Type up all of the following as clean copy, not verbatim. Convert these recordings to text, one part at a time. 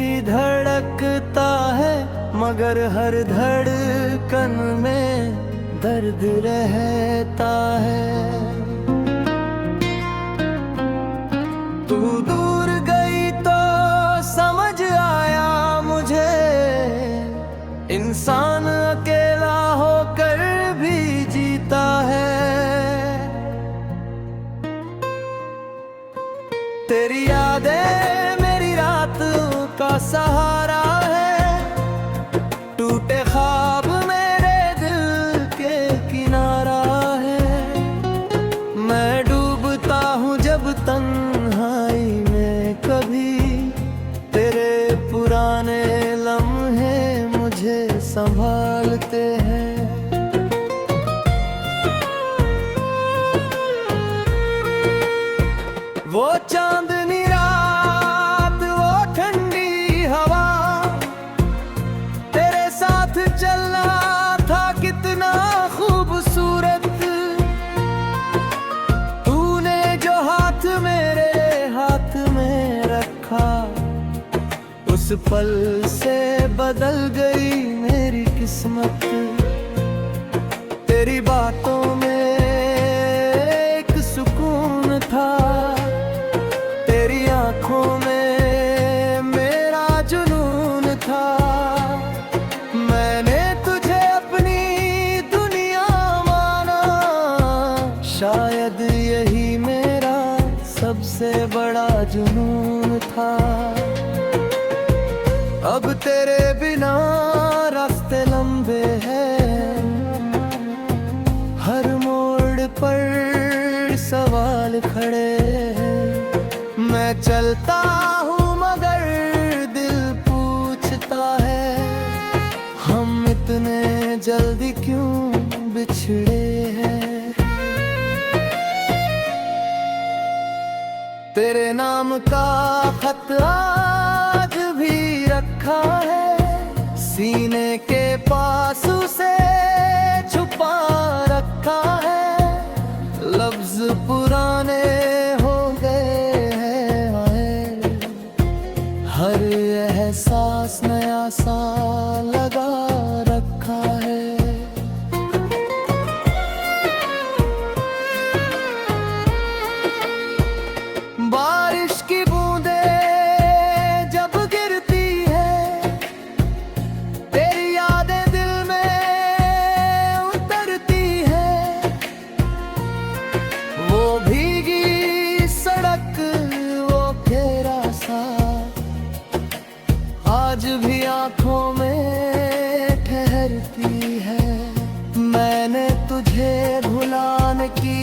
भी धड़कता है, मगर हर धड़कन में दर्द रहता है। तू दूर गई तो समझ आया मुझे, इंसान अकेला होकर भी जीता है। तेरी यादें मेरी रात का सहारा है, टूटे ख्वाब मेरे दिल के किनारा है। मैं डूबता हूँ जब तन्हाई में कभी, तेरे पुराने लम्हे मुझे संभालते हैं। वो चांदनी रात, वो ठंडी हवा, तेरे साथ चलना था कितना खूबसूरत। तूने जो हाथ मेरे हाथ में रखा, उस पल से बदल गई मेरी किस्मत। तेरी बातों में एक सुकून था, तेरी आंखों में मेरा जुनून था। मैंने तुझे अपनी दुनिया माना, शायद यही मेरा सबसे बड़ा जुनून था। अब तेरे बिना रास्ते लंबे हैं, हर मोड़ पर सवाल खड़े हैं। मैं चलता हूँ मगर दिल पूछता है, हम इतने जल्दी क्यों बिछड़े हैं। तेरे नाम का खत आज भी रखा है, सीने के पास उसे छुपा रखा है। लफ्ज पुराने हो गए हैं, हर एहसास नया सा लगा रखा है। बारिश की बूंदें जब गिरती है, तेरी यादें दिल में उतरती है। वो भीगी सड़क, वो घेरा सा, आज भी आंखों में ठहरती है। मैंने तुझे भुलाने की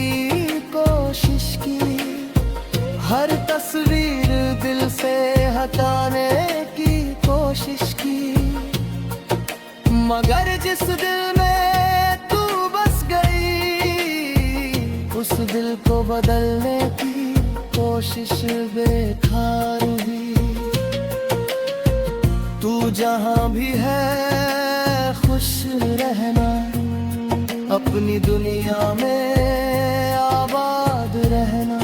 कोशिश की, हर तस्वीर दिल से हटाने की कोशिश की, मगर जिस दिल में तू बस गई, उस दिल को बदलने की कोशिश बेकार हुई। तू जहाँ भी है खुश रहना, अपनी दुनिया में आबाद रहना।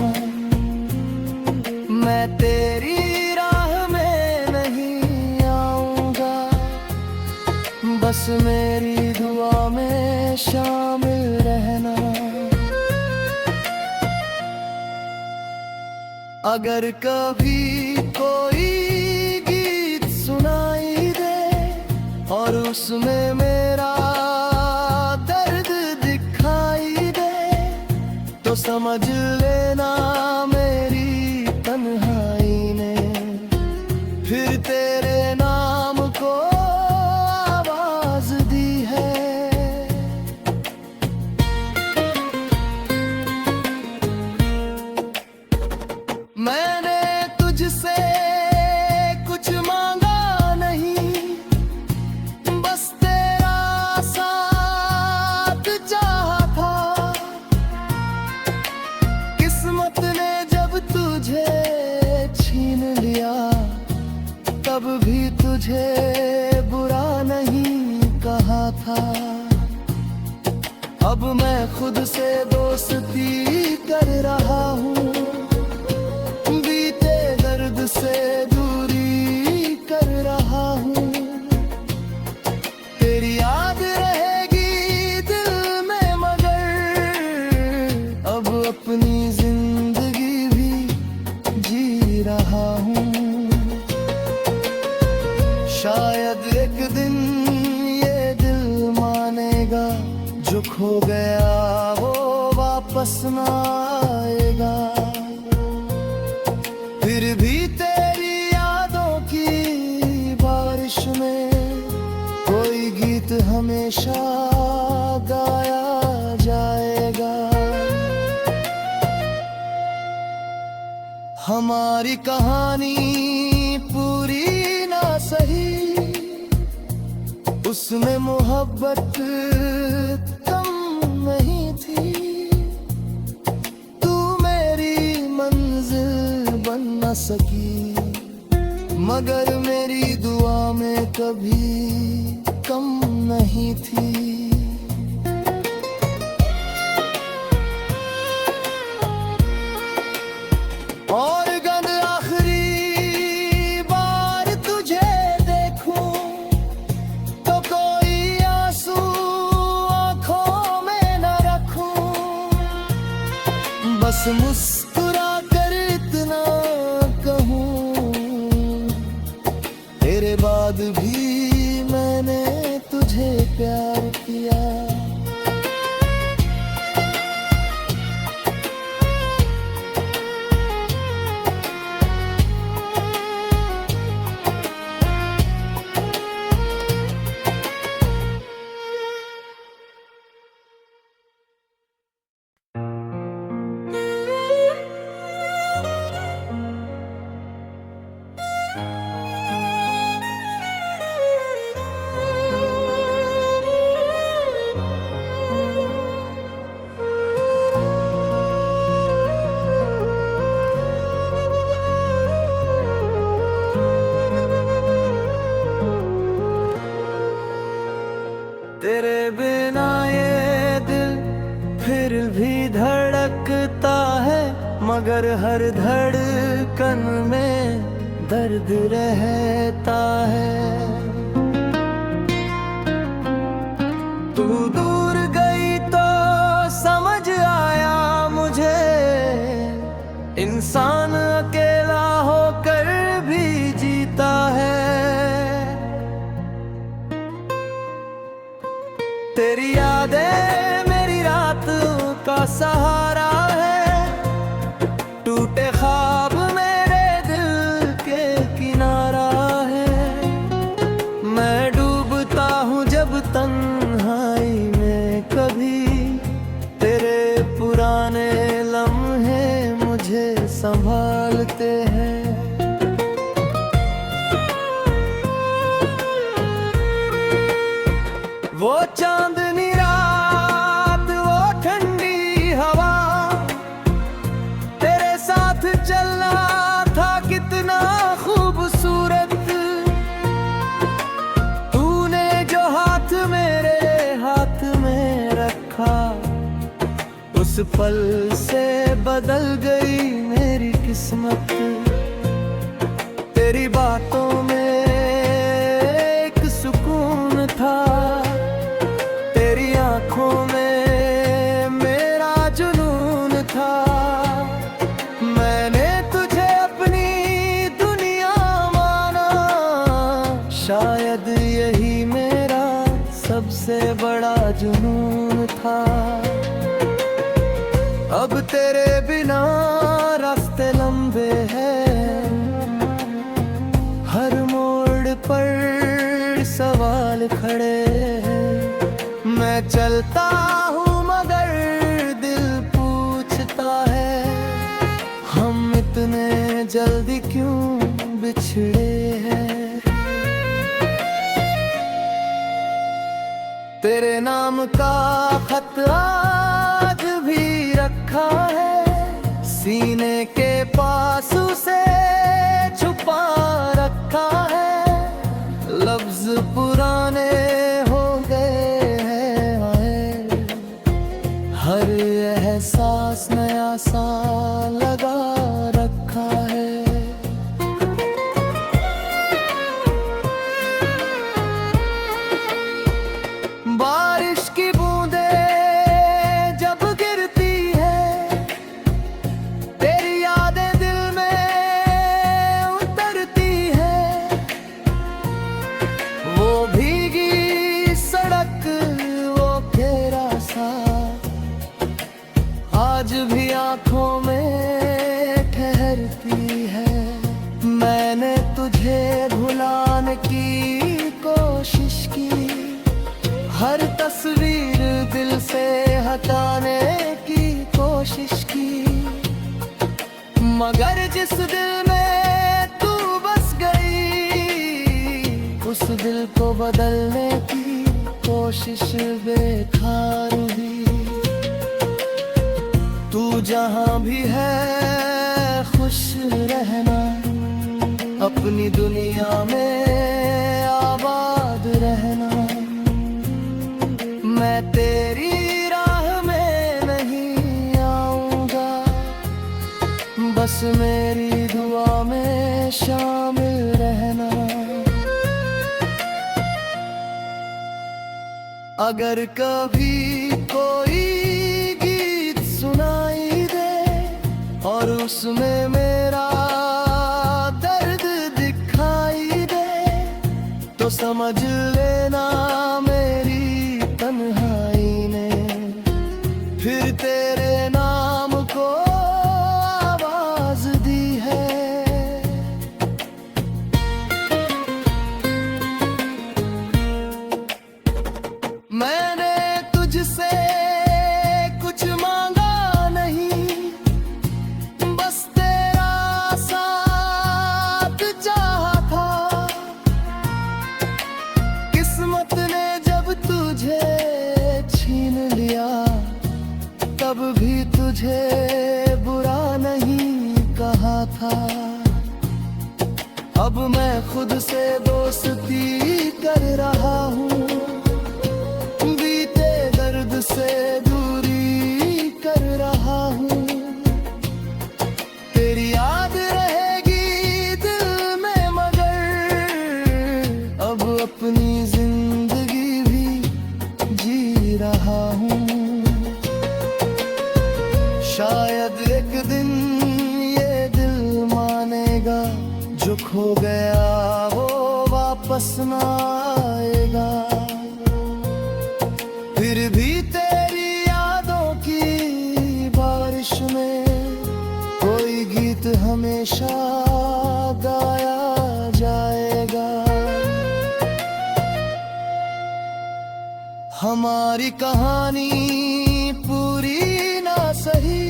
मैं तेरी राह में नहीं आऊंगा, बस मेरी दुआ में शामिल रहना। अगर कभी कोई गीत सुनाई दे और उसमें मेरा दर्द दिखाई दे, तो समझ लेना मेरी तन्हाई ने फिर तेरे नाम को आवाज दी है। मैंने तुझसे कुछ मांगा नहीं, बस तेरा साथ चाहा था। किस्मत ने जब तुझे छीन लिया, तब भी तुझे बुरा नहीं कहा था। अब मैं खुद से दोस्ती कर रहा हूँ, बीते दर्द से दूरी कर शायद एक दिन ये दिल मानेगा, जो खो गया वो वापस ना आएगा। फिर भी तेरी यादों की बारिश में कोई गीत हमेशा गाया जाएगा। हमारी कहानी पूरी ना सही, उसमें मोहब्बत कम नहीं थी। तू मेरी मंजिल बन न सकी, मगर मेरी दुआ में कभी कम नहीं थी। और गंद आखिरी बार तुझे देखूं तो कोई आंसू आंखों में न रखूं। बस मुस्कुरा कर इतना कहूं, तेरे बाद भी मैंने तुझे प्यार किया। तेरे बिना ये दिल फिर भी धड़कता है, मगर हर धड़कन में दर्द रहता है। तू दूर गई तो समझ आया मुझे, इंसान अकेला होकर भी जीता है। तेरी यादें मेरी रात का सहारा है, टूटे ख्वाब मेरे दिल के किनारा है। मैं डूबता हूँ जब तन्हाई में कभी, तेरे पुराने लम्हे मुझे संभालते हैं। वो चांदनी रात, वो ठंडी हवा, तेरे साथ चलना था कितना खूबसूरत। तूने जो हाथ मेरे हाथ में रखा, उस पल से बदल गई मेरी किस्मत। तेरी बातों में एक सुकून था, आँखों में मेरा जुनून था। मैंने तुझे अपनी दुनिया माना, शायद यही मेरा सबसे बड़ा जुनून था। अब तेरे बिना रास्ते लंबे हैं, हर मोड़ पर सवाल खड़े हैं। मैं चलता हूँ मगर दिल पूछता है, हम इतने जल्दी क्यों बिछड़े हैं। तेरे नाम का खत आज भी रखा है, सीने के पास उसे छुपा रखा है। लफ्ज पुराने हो गए, हर एहसास नया सा लगा रखा है। बारिश की बूंदें जब गिरती है, तेरी यादें दिल में उतरती है। की कोशिश की, हर तस्वीर दिल से हटाने की कोशिश की, मगर जिस दिल में तू बस गई, उस दिल को बदलने की कोशिश बेकार हुई। तू जहां भी है खुश रहना, अपनी दुनिया में आबाद रहना। मैं तेरी राह में नहीं आऊंगा, बस मेरी दुआ में शामिल रहना। अगर कभी कोई गीत सुनाई दे और उसमें मेरा दर्द दिखाई दे, तो समझ लेना मेरी तन्हाई ने फिर तेरे नाम को आवाज दी है। मैंने तुझसे कुछ मांगा नहीं, बस तेरा साथ चाहा था। किस्मत ने जब तुझे छीन लिया, तब भी तुझे बुरा नहीं कहा था। अब मैं खुद से दोस्ती कर रहा हूँ, बीते दर्द से दूरी कर रहा हूँ। तेरी याद रहेगी दिल में, मगर अब अपनी जिंदगी भी जी रहा हूँ। शायद एक दिन ये दिल मानेगा, जो खो गया वो वापस ना आएगा। फिर भी तेरी यादों की बारिश में कोई गीत हमेशा गाया जाएगा। हमारी कहानी पूरी ना सही,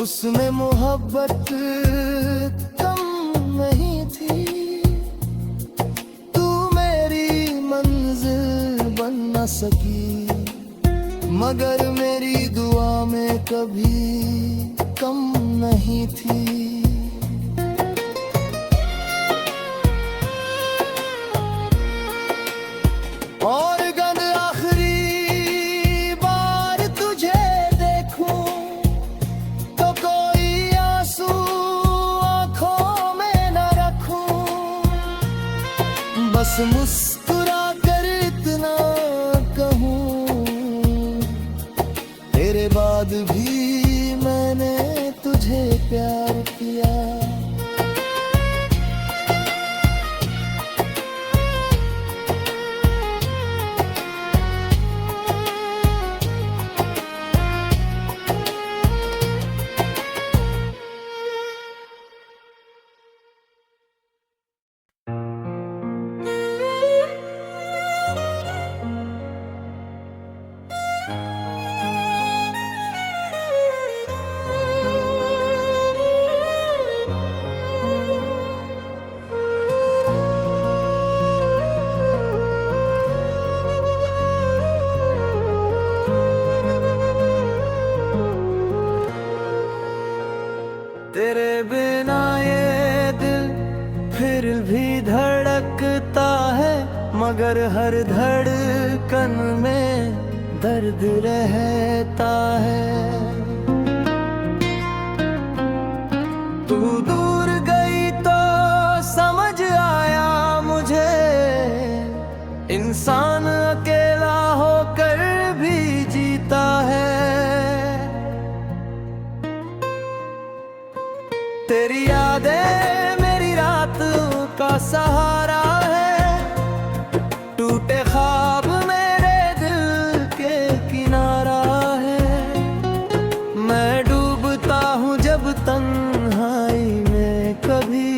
उसमें मोहब्बत कम नहीं थी। तू मेरी मंजिल बन न सकी, मगर मेरी दुआ में कभी कम नहीं थी। और गन आखिरी बार तुझे देखूं, तो कोई आंसू आंखों में न रखूं। बस मुस्कुरा कर इतना कहूं, तेरे बाद भी मैंने तुझे प्यार किया। तेरे बिना ये दिल फिर भी धड़कता है, मगर हर धड़कन में दर्द रहता है। तू दूर गई तो समझ आया मुझे, इंसान अकेला होकर भी जीता है। तेरी यादें मेरी रात का सहारा है, टूटे ख्वाब मेरे दिल के किनारा है। मैं डूबता हूँ जब तन्हाई में, कभी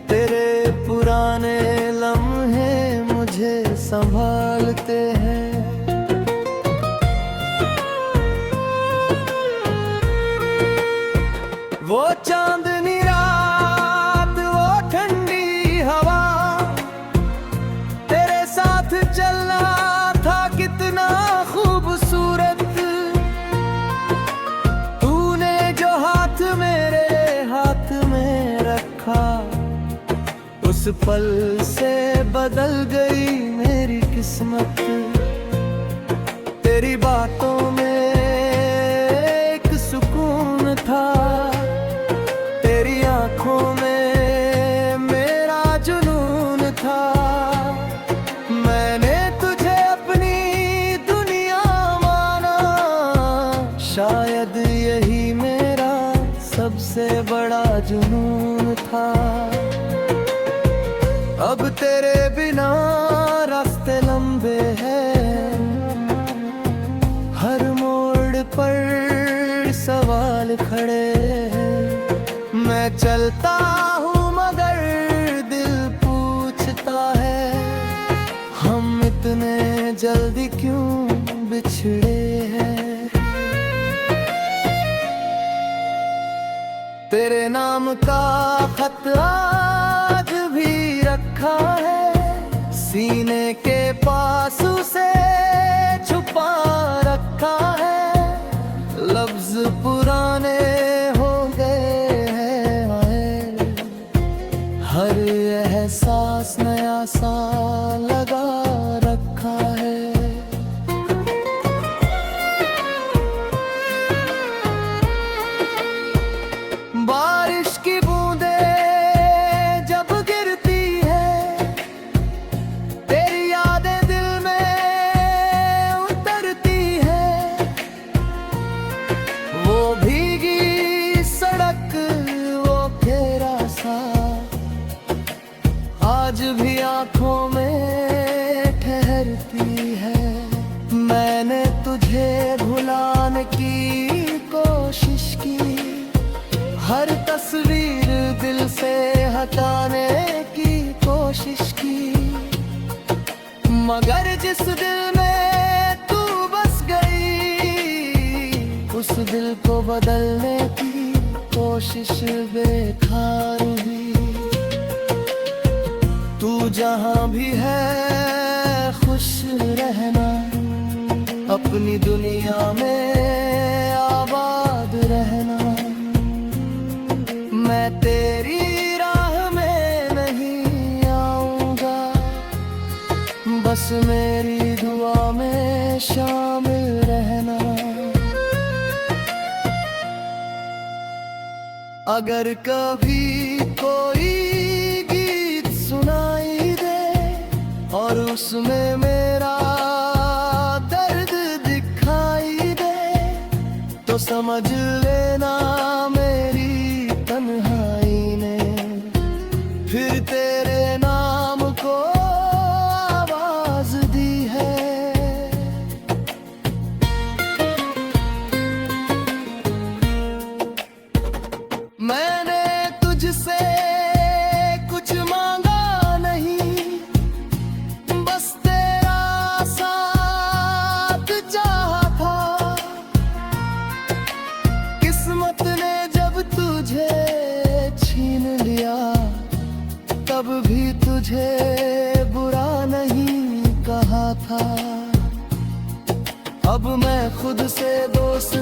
तेरे पुराने पुराने लम्हे मुझे संभालते हैं। वो चांदनी रात, वो ठंडी हवा, तेरे साथ चलना था कितना खूबसूरत। तूने जो हाथ मेरे हाथ में रखा, उस पल से बदल गई मेरी किस्मत। तेरी बातों में एक सुकून था, तेरी आंखों में मेरा जुनून था। मैंने तुझे अपनी दुनिया माना, शायद यही मेरा सबसे बड़ा जुनून था। अब तेरे बिना रास्ते लंबे हैं, हर मोड़ पर सवाल खड़े हैं। मैं चलता हूँ मगर दिल पूछता है, हम इतने जल्दी क्यों बिछड़े हैं। तेरे नाम का खत आज भी रखा है, सीने के पास उसे छुपा रखा है। लफ्ज पुराने हो गए हैं, हर एहसास नया सा लगा रखा है। बारिश की बूंदें जब गिरती है, तेरी यादें दिल में उतरती है। वो भीगी सड़क, वो घेरा सा, आज भी आंखों में ठहरती है। मैंने तुझे भुलाने की कोशिश की, हर तस्वीर दिल से हटाने की कोशिश की, मगर जिस दिल में तू बस गई, उस दिल को बदलने की कोशिश बेकार हुई। तू जहां भी है खुश रहना, अपनी दुनिया में आबाद रहना। मैं तेरी राह में नहीं आऊंगा, बस मेरी दुआ में शामिल रहना। अगर कभी कोई गीत सुनाई दे और उसमें मेरा दर्द दिखाई दे, तो समझ लेना मेरी तन्हाई ने फिर तेरे नाम को आवाज दी है। मैंने तुझसे कुछ मांगा नहीं, बस तेरा साथ चाहा था। किस्मत ने जब तुझे छीन लिया, तब भी तुझे बुरा नहीं कहा था। अब मैं खुद से दोस्त